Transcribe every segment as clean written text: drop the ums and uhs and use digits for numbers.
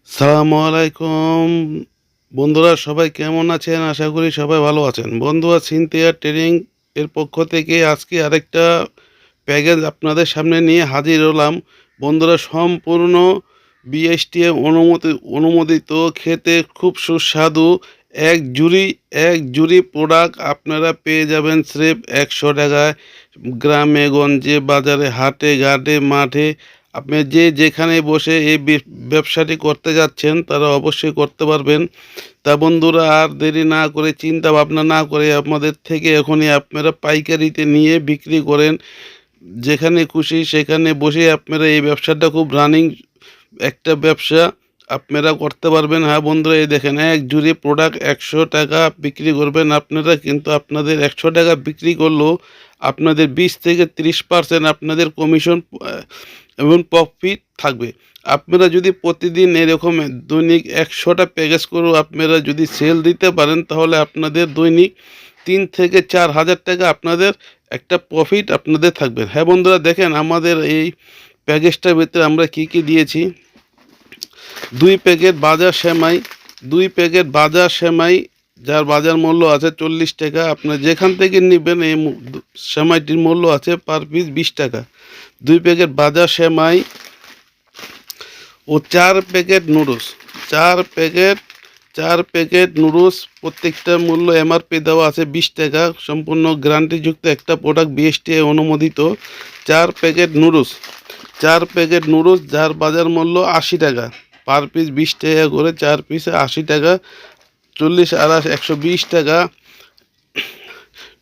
সালামু আলাইকুম বন্ধুরা, সবাই কেমন আছেন? আশা করি সবাই ভালো আছেন। বন্ধুরা, সিনথিয়া ট্রেডিং এর পক্ষ থেকে আজকে আরেকটা প্যাকেজ আপনাদের সামনে নিয়ে হাজির হলাম। বন্ধুরা, সম্পূর্ণ বিএসটিএ অনুমোদিত, খেতে খুব সুস্বাদু এক জুড়ি প্রোডাক্ট আপনারা পেয়ে যাবেন স্রেফ 100 টাকায়। গ্রামে গঞ্জে বাজারে হাটে ঘাটে মাঠে আপনি যেখানে বসে এই ব্যবসাটি করতে যাচ্ছেন তারা অবশ্যই করতে পারবেন। তা বন্ধুরা, আর দেরি না করে, চিন্তা ভাবনা না করে আমাদের থেকে এখনই আপনারা পাইকারিতে নিয়ে বিক্রি করেন। যেখানে খুশি সেখানে বসে আপনারা এই ব্যবসাটা খুব রানিং একটা ব্যবসা আপনারা করতে পারবেন। হ্যাঁ বন্ধুরা, এই দেখেন, এক জুড়ি প্রোডাক্ট 100 টাকা বিক্রি করবেন আপনারা, কিন্তু আপনাদের 100 টাকা বিক্রি করলেও আপনাদের 20 থেকে 30% আপনাদের কমিশন এবং প্রফিট থাকবে। আপনারা যদি প্রতিদিন এরকম দৈনিক 100টা প্যাকেজ করেও আপনারা যদি সেল দিতে পারেন, তাহলে আপনাদের দৈনিক 3 থেকে 4 হাজার টাকা আপনাদের একটা প্রফিট আপনাদের থাকবে। হ্যাঁ বন্ধুরা, দেখেন আমাদের এই প্যাকেজটার ভিতরে আমরা কি দিয়েছি। 2 প্যাকেট বাজার সেমাই, যার বাজার মূল্য আছে 40 টাকা। আপনার যেখান থেকে নেবেন এই সেমাইটির মূল্য আছে পার পিস 20 টাকা। 2 প্যাকেট বাজার সেমাই ও 4 প্যাকেট নুডলস। 4 প্যাকেট নুডলস, প্রত্যেকটার মূল্য এমআরপি দেওয়া আছে 20 টাকা। সম্পূর্ণ গ্যারান্টিযুক্ত একটা প্রোডাক্ট, বিএসটিআই অনুমোদিত। 4 প্যাকেট নুডলস, যার বাজার মূল্য 80 টাকা। পার পিস 20 টাকা করে, 4 পিসে 80 টাকা, 40 আর 120 টাকা।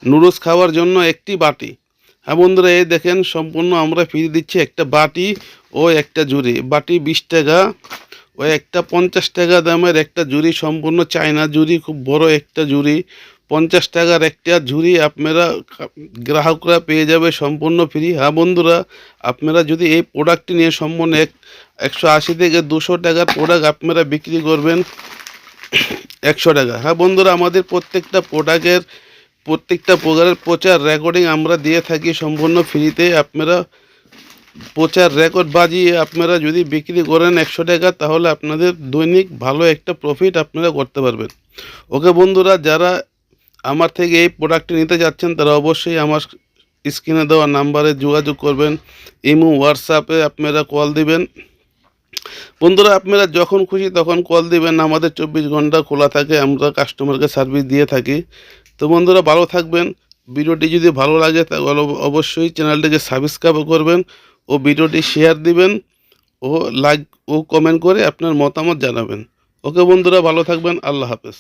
নুডলস খাওয়ার জন্য একটি বাটি। হ্যাঁ বন্ধুরা, এই দেখেন, সম্পূর্ণ আমরা ফ্রি দিচ্ছি একটা বাটি ও একটা ঝুড়ি। বাটি 20 টাকা ও একটা 50 টাকা দামের একটা ঝুড়ি, সম্পূর্ণ চায়না ঝুড়ি, খুব বড় একটা ঝুড়ি। 50 টাকার একটা ঝুড়ি আপনারা গ্রাহকরা পেয়ে যাবে সম্পূর্ণ ফ্রি। হ্যাঁ বন্ধুরা, আপনারা যদি এই প্রোডাক্টটি নিয়ে সম্পূর্ণ 180 থেকে 200 টাকার প্রোডাক্ট আপনারা বিক্রি করবেন 100 টাকা। হ্যাঁ বন্ধুরা, আমাদের প্রত্যেকটা প্রকারের প্রচার রেকর্ডিং আমরা দিয়ে থাকি সম্পূর্ণ ফ্রিতে। আপনারা প্রচার রেকর্ড বাজিয়ে আপনারা যদি বিক্রি করেন 100 টাকা, তাহলে আপনাদের দৈনিক ভালো একটা প্রফিট আপনারা করতে পারবেন। ওকে বন্ধুরা, যারা আমার থেকে এই প্রোডাক্টটি নিতে যাচ্ছেন তারা অবশ্যই আমার স্ক্রিনে দেওয়া নাম্বারে যোগাযোগ করবেন। ইমো হোয়াটসঅ্যাপে আপনারা কল দিবেন। বন্ধুরা, আপনারা যখন খুশি তখন কল দিবেন, আমাদের 24 ঘন্টা খোলা থাকে, আমরা কাস্টমারকে সার্ভিস দিয়ে থাকি। তো বন্ধুরা, ভালো থাকবেন। ভিডিওটি যদি ভালো লাগে তাহলে অবশ্যই চ্যানেলটিকে সাবস্ক্রাইব করবেন ও ভিডিওটি শেয়ার দিবেন ও লাইক ও কমেন্ট করে আপনার মতামত জানাবেন। ওকে বন্ধুরা, ভালো থাকবেন। আল্লাহ হাফেজ।